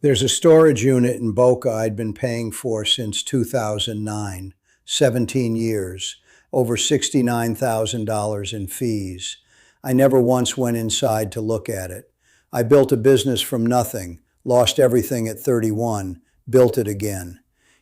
There's a storage unit in Boca I'd been paying for since 2009, 17 years, over $69,000 in fees. I never once went inside to look at it. I built a business from nothing, lost everything at 31, built it again.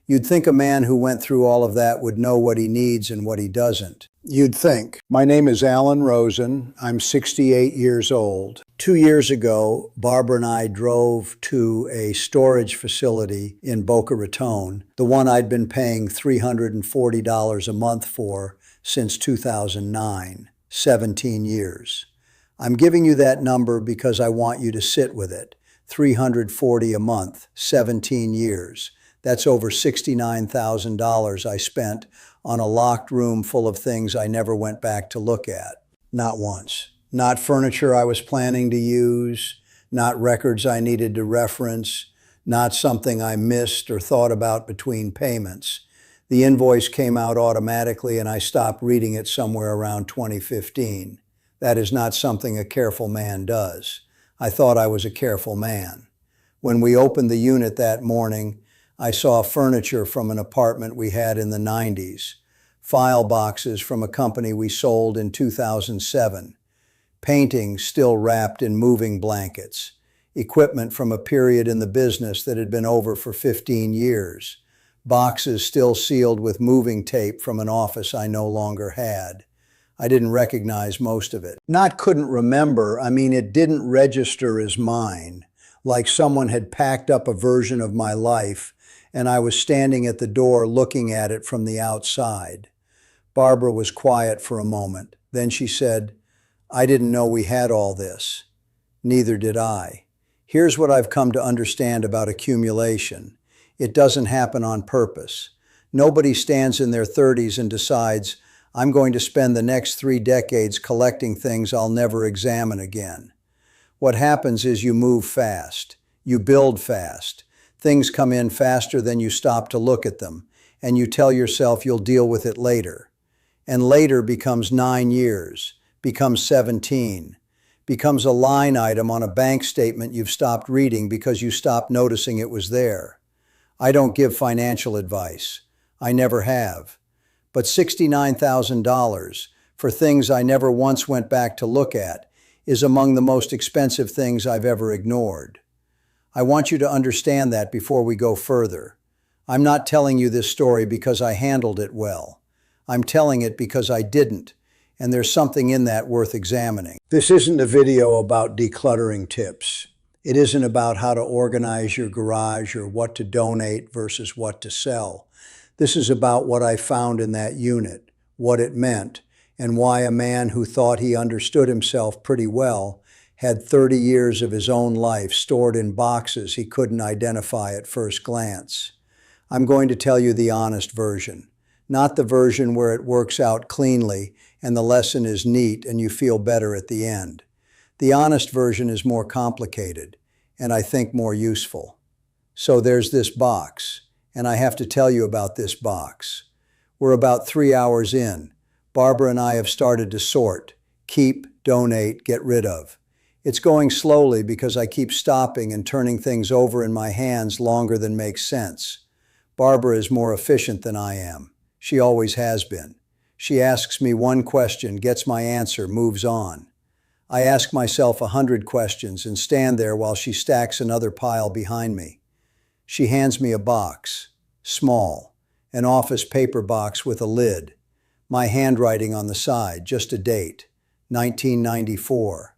You'd think a man who went through all of that would know what he needs and what he doesn't. You'd think. My name is Alan Rosen. I'm 68 years old. 2 years ago, Barbara and I drove to a storage facility in Boca Raton, the one I'd been paying $340 a month for since 2009, 17 years. I'm giving you that number because I want you to sit with it. $340 a month, 17 years. That's over $69,000 I spent on a locked room full of things I never went back to look at. Not once. Not furniture I was planning to use, not records I needed to reference, not something I missed or thought about between payments. The invoice came out automatically and I stopped reading it somewhere around 2015. That is not something a careful man does. I thought I was a careful man. When we opened the unit that morning, I saw furniture from an apartment we had in the 90s, file boxes from a company we sold in 2007, paintings still wrapped in moving blankets, equipment from a period in the business that had been over for 15 years, boxes still sealed with moving tape from an office I no longer had. I didn't recognize most of it. Not couldn't remember, it didn't register as mine, like someone had packed up a version of my life and I was standing at the door looking at it from the outside. Barbara was quiet for a moment. Then she said, "I didn't know we had all this." Neither did I. Here's what I've come to understand about accumulation. It doesn't happen on purpose. Nobody stands in their 30s and decides, "I'm going to spend the next 3 decades collecting things I'll never examine again." What happens is you move fast. You build fast. Things come in faster than you stop to look at them, and you tell yourself you'll deal with it later. And later becomes 9 years, becomes 17, becomes a line item on a bank statement you've stopped reading because you stopped noticing it was there. I don't give financial advice. I never have. But $69,000 for things I never once went back to look at is among the most expensive things I've ever ignored. I want you to understand that before we go further. I'm not telling you this story because I handled it well. I'm telling it because I didn't, and there's something in that worth examining. This isn't a video about decluttering tips. It isn't about how to organize your garage or what to donate versus what to sell. This is about what I found in that unit, what it meant, and why a man who thought he understood himself pretty well had 30 years of his own life stored in boxes he couldn't identify at first glance. I'm going to tell you the honest version, not the version where it works out cleanly and the lesson is neat and you feel better at the end. The honest version is more complicated and I think more useful. So there's this box, and I have to tell you about this box. We're about 3 hours in. Barbara and I have started to sort, keep, donate, get rid of. It's going slowly because I keep stopping and turning things over in my hands longer than makes sense. Barbara is more efficient than I am. She always has been. She asks me one question, gets my answer, moves on. I ask myself 100 questions and stand there while she stacks another pile behind me. She hands me a box, small, an office paper box with a lid. My handwriting on the side, just a date, 1994.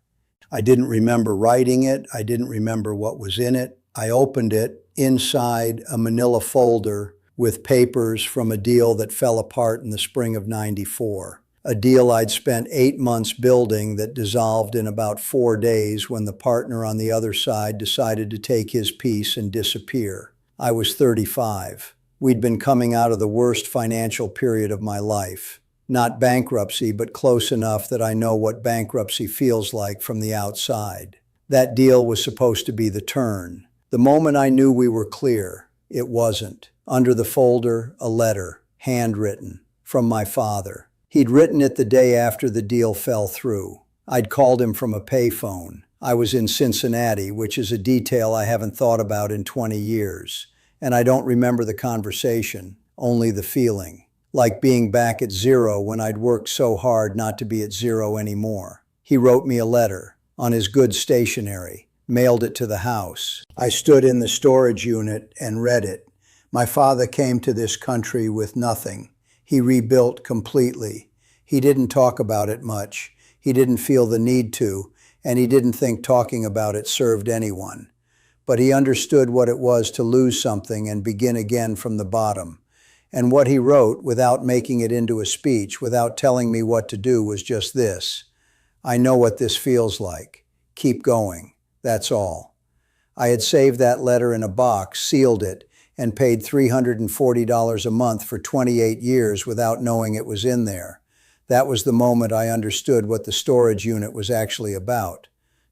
I didn't remember writing it. I didn't remember what was in it. I opened it inside a manila folder with papers from a deal that fell apart in the spring of '94. A deal I'd spent 8 months building that dissolved in about 4 days when the partner on the other side decided to take his piece and disappear. I was 35. We'd been coming out of the worst financial period of my life. Not bankruptcy, but close enough that I know what bankruptcy feels like from the outside. That deal was supposed to be the turn. The moment I knew we were clear, it wasn't. Under the folder, a letter, handwritten, from my father. He'd written it the day after the deal fell through. I'd called him from a payphone. I was in Cincinnati, which is a detail I haven't thought about in 20 years. And I don't remember the conversation, only the feeling. Like being back at zero when I'd worked so hard not to be at zero anymore. He wrote me a letter on his good stationery, mailed it to the house. I stood in the storage unit and read it. My father came to this country with nothing. He rebuilt completely. He didn't talk about it much. He didn't feel the need to, and he didn't think talking about it served anyone. But he understood what it was to lose something and begin again from the bottom. And what he wrote, without making it into a speech, without telling me what to do, was just this: I know what this feels like. Keep going. That's all. I had saved that letter in a box, sealed it, and paid $340 a month for 28 years without knowing it was in there. That was the moment I understood what the storage unit was actually about.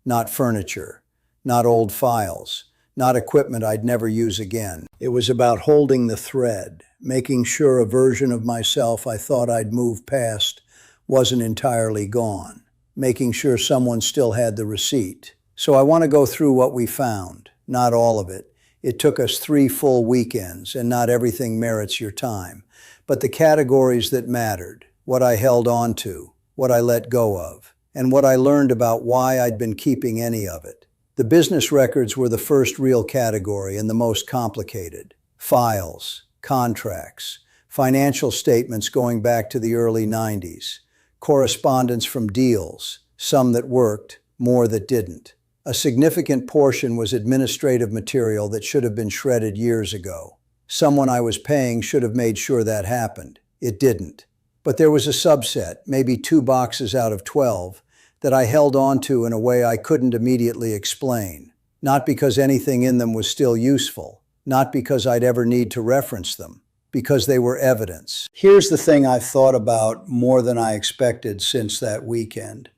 Not furniture, not old files, not equipment I'd never use again. It was about holding the thread, making sure a version of myself I thought I'd moved past wasn't entirely gone, making sure someone still had the receipt. So I want to go through what we found, not all of it. It took us 3 full weekends, and not everything merits your time. But the categories that mattered, what I held on to, what I let go of, and what I learned about why I'd been keeping any of it. The business records were the first real category and the most complicated. Files, contracts, financial statements going back to the early 90s, correspondence from deals, some that worked, more that didn't. A significant portion was administrative material that should have been shredded years ago. Someone I was paying should have made sure that happened. It didn't. But there was a subset, maybe 2 boxes out of 12, that I held on to in a way I couldn't immediately explain. Not because anything in them was still useful, not because I'd ever need to reference them, because they were evidence. Here's the thing I've thought about more than I expected since that weekend.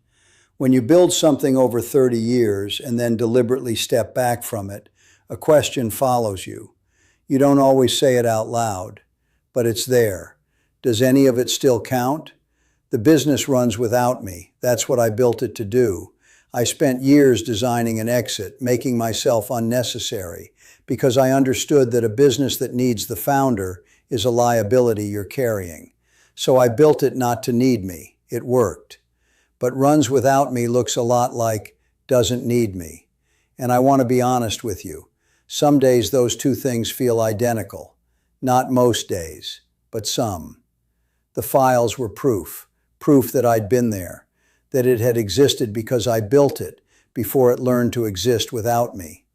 When you build something over 30 years and then deliberately step back from it, a question follows you. You don't always say it out loud, but it's there. Does any of it still count? The business runs without me. That's what I built it to do. I spent years designing an exit, making myself unnecessary, because I understood that a business that needs the founder is a liability you're carrying. So I built it not to need me. It worked. But runs without me looks a lot like doesn't need me. And I want to be honest with you. Some days those two things feel identical. Not most days, but some. The files were proof that I'd been there, that it had existed because I built it before it learned to exist without me.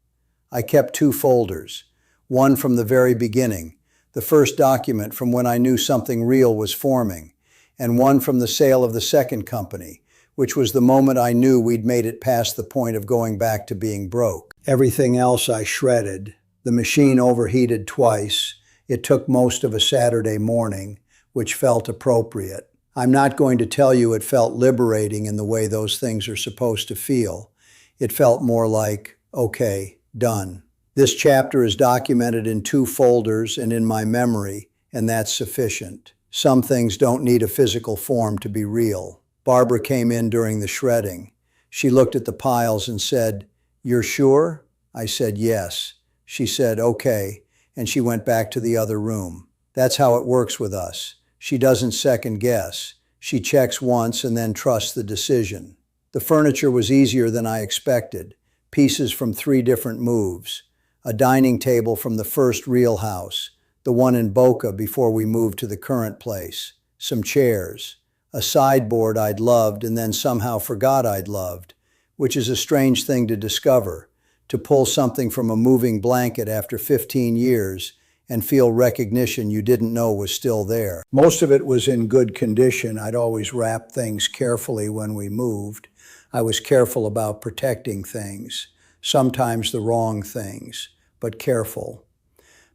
I kept 2 folders, one from the very beginning, the first document from when I knew something real was forming, and one from the sale of the second company, which was the moment I knew we'd made it past the point of going back to being broke. Everything else I shredded. The machine overheated twice. It took most of a Saturday morning, which felt appropriate. I'm not going to tell you it felt liberating in the way those things are supposed to feel. It felt more like, okay, done. This chapter is documented in 2 folders and in my memory, and that's sufficient. Some things don't need a physical form to be real. Barbara came in during the shredding. She looked at the piles and said, "You're sure?" I said, "Yes." She said, "Okay," and she went back to the other room. That's how it works with us. She doesn't second guess. She checks once and then trusts the decision. The furniture was easier than I expected. Pieces from 3 different moves. A dining table from the first real house, the one in Boca before we moved to the current place. Some chairs. A sideboard I'd loved and then somehow forgot I'd loved, which is a strange thing to discover, to pull something from a moving blanket after 15 years and feel recognition you didn't know was still there. Most of it was in good condition. I'd always wrap things carefully when we moved. I was careful about protecting things, sometimes the wrong things, but careful.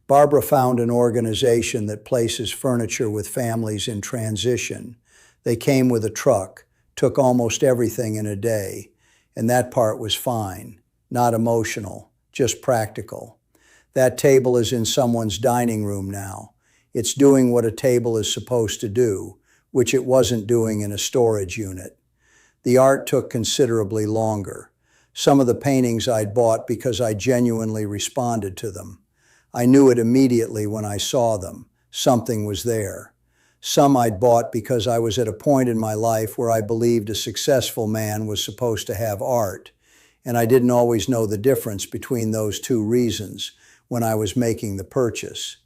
Barbara found an organization that places furniture with families in transition. They came with a truck, took almost everything in a day, and that part was fine, not emotional, just practical. That table is in someone's dining room now. It's doing what a table is supposed to do, which it wasn't doing in a storage unit. The art took considerably longer. Some of the paintings I'd bought because I genuinely responded to them. I knew it immediately when I saw them. Something was there. Some I'd bought because I was at a point in my life where I believed a successful man was supposed to have art, and I didn't always know the difference between those two reasons when I was making the purchase.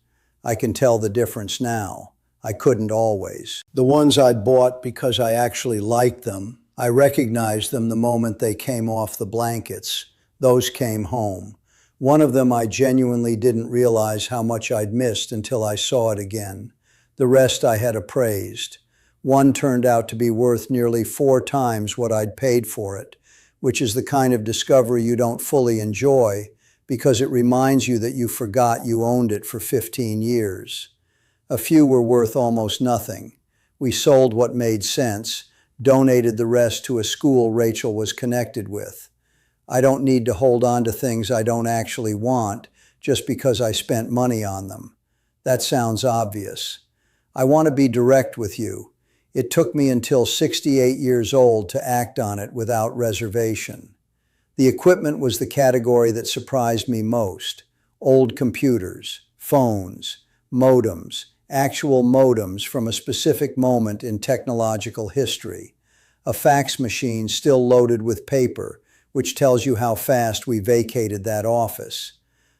I can tell the difference now. I couldn't always. The ones I'd bought because I actually liked them, I recognized them the moment they came off the blankets. Those came home. One of them I genuinely didn't realize how much I'd missed until I saw it again. The rest I had appraised. One turned out to be worth nearly 4 times what I'd paid for it, which is the kind of discovery you don't fully enjoy because it reminds you that you forgot you owned it for 15 years. A few were worth almost nothing. We sold what made sense, donated the rest to a school Rachel was connected with. I don't need to hold on to things I don't actually want just because I spent money on them. That sounds obvious. I want to be direct with you. It took me until 68 years old to act on it without reservation. The equipment was the category that surprised me most. Old computers, phones, modems, actual modems from a specific moment in technological history. A fax machine still loaded with paper, which tells you how fast we vacated that office.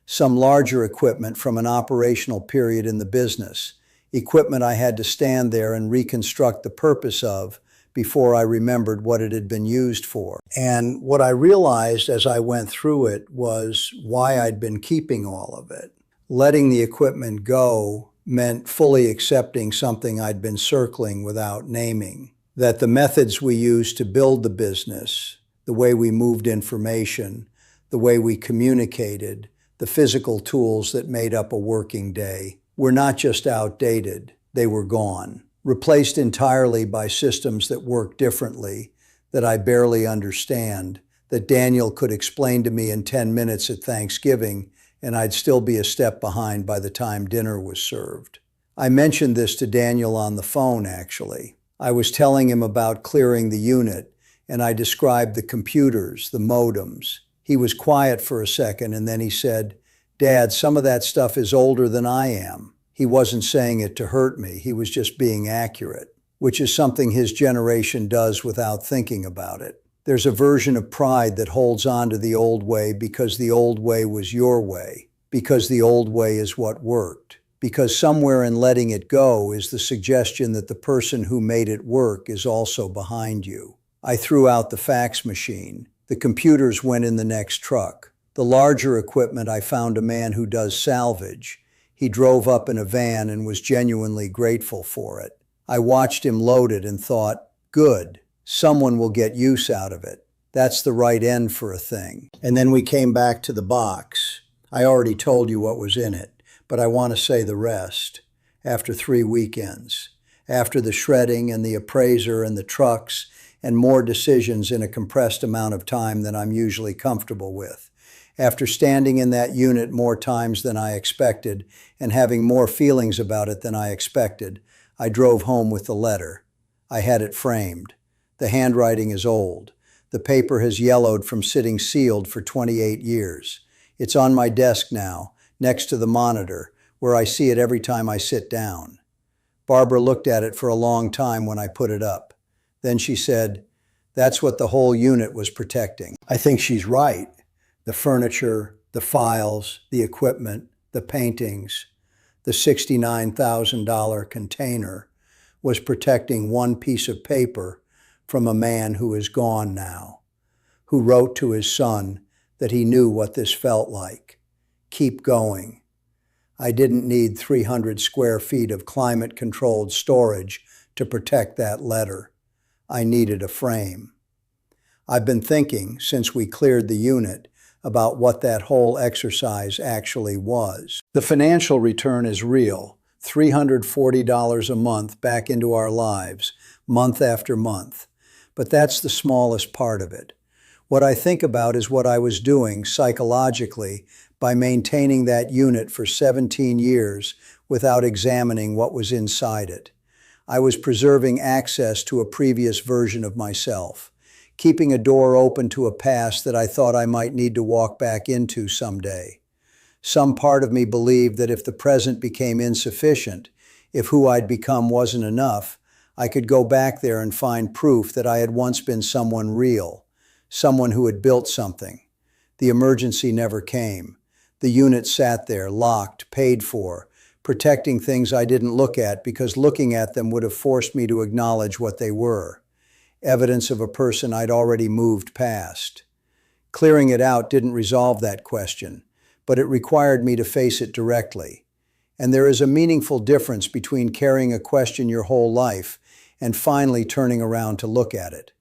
Some larger equipment from an operational period in the business. Equipment I had to stand there and reconstruct the purpose of before I remembered what it had been used for. And what I realized as I went through it was why I'd been keeping all of it. Letting the equipment go meant fully accepting something I'd been circling without naming. That the methods we used to build the business, the way we moved information, the way we communicated, the physical tools that made up a working day, were not just outdated, they were gone, replaced entirely by systems that work differently, that I barely understand, that Daniel could explain to me in 10 minutes at Thanksgiving, and I'd still be a step behind by the time dinner was served. I mentioned this to Daniel on the phone, actually. I was telling him about clearing the unit, and I described the computers, the modems. He was quiet for a second, and then he said, "Dad, some of that stuff is older than I am." He wasn't saying it to hurt me. He was just being accurate, which is something his generation does without thinking about it. There's a version of pride that holds on to the old way because the old way was your way, because the old way is what worked, because somewhere in letting it go is the suggestion that the person who made it work is also behind you. I threw out the fax machine. The computers went in the next truck. The larger equipment I found a man who does salvage. He drove up in a van and was genuinely grateful for it. I watched him load it and thought, good, someone will get use out of it. That's the right end for a thing. And then we came back to the box. I already told you what was in it, but I want to say the rest. After 3 weekends, after the shredding and the appraiser and the trucks and more decisions in a compressed amount of time than I'm usually comfortable with. After standing in that unit more times than I expected and having more feelings about it than I expected, I drove home with the letter. I had it framed. The handwriting is old. The paper has yellowed from sitting sealed for 28 years. It's on my desk now, next to the monitor, where I see it every time I sit down. Barbara looked at it for a long time when I put it up. Then she said, "That's what the whole unit was protecting." I think she's right. The furniture, the files, the equipment, the paintings, the $69,000 container was protecting one piece of paper from a man who is gone now, who wrote to his son that he knew what this felt like. Keep going. I didn't need 300 square feet of climate-controlled storage to protect that letter. I needed a frame. I've been thinking, since we cleared the unit, about what that whole exercise actually was. The financial return is real, $340 a month back into our lives, month after month. But that's the smallest part of it. What I think about is what I was doing psychologically by maintaining that unit for 17 years without examining what was inside it. I was preserving access to a previous version of myself, keeping a door open to a past that I thought I might need to walk back into someday. Some part of me believed that if the present became insufficient, if who I'd become wasn't enough, I could go back there and find proof that I had once been someone real, someone who had built something. The emergency never came. The unit sat there, locked, paid for, protecting things I didn't look at because looking at them would have forced me to acknowledge what they were. Evidence of a person I'd already moved past. Clearing it out didn't resolve that question, but it required me to face it directly. And there is a meaningful difference between carrying a question your whole life and finally turning around to look at it.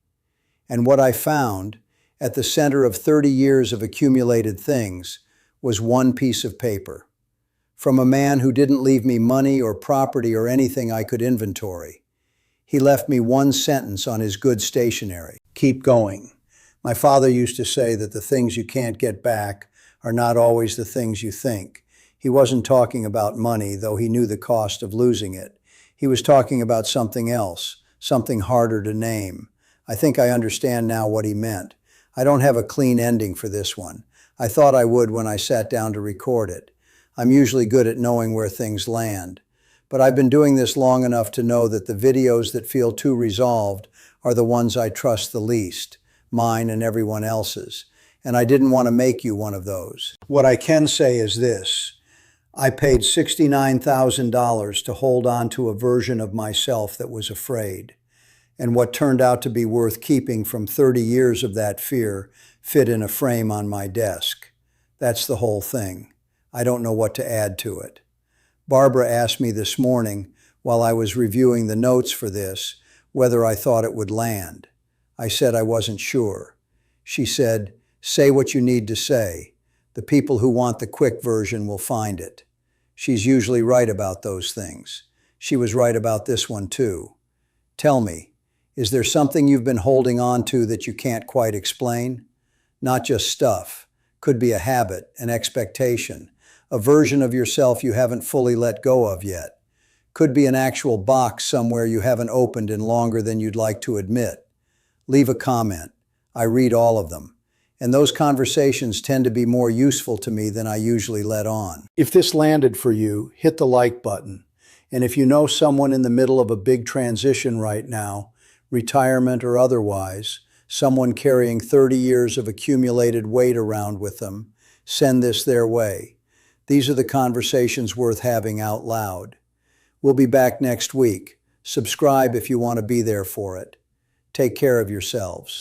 And what I found, at the center of 30 years of accumulated things, was one piece of paper. From a man who didn't leave me money or property or anything I could inventory. He left me one sentence on his good stationery. Keep going. My father used to say that the things you can't get back are not always the things you think. He wasn't talking about money, though he knew the cost of losing it. He was talking about something else, something harder to name. I think I understand now what he meant. I don't have a clean ending for this one. I thought I would when I sat down to record it. I'm usually good at knowing where things land. But I've been doing this long enough to know that the videos that feel too resolved are the ones I trust the least, mine and everyone else's. And I didn't want to make you one of those. What I can say is this. I paid $69,000 to hold on to a version of myself that was afraid. And what turned out to be worth keeping from 30 years of that fear fit in a frame on my desk. That's the whole thing. I don't know what to add to it. Barbara asked me this morning, while I was reviewing the notes for this, whether I thought it would land. I said I wasn't sure. She said, "Say what you need to say. The people who want the quick version will find it." She's usually right about those things. She was right about this one too. Tell me, is there something you've been holding on to that you can't quite explain? Not just stuff. Could be a habit, an expectation, a version of yourself you haven't fully let go of yet. Could be an actual box somewhere you haven't opened in longer than you'd like to admit. Leave a comment. I read all of them. And those conversations tend to be more useful to me than I usually let on. If this landed for you, hit the like button. And if you know someone in the middle of a big transition right now, retirement or otherwise, someone carrying 30 years of accumulated weight around with them, send this their way. These are the conversations worth having out loud. We'll be back next week. Subscribe if you want to be there for it. Take care of yourselves.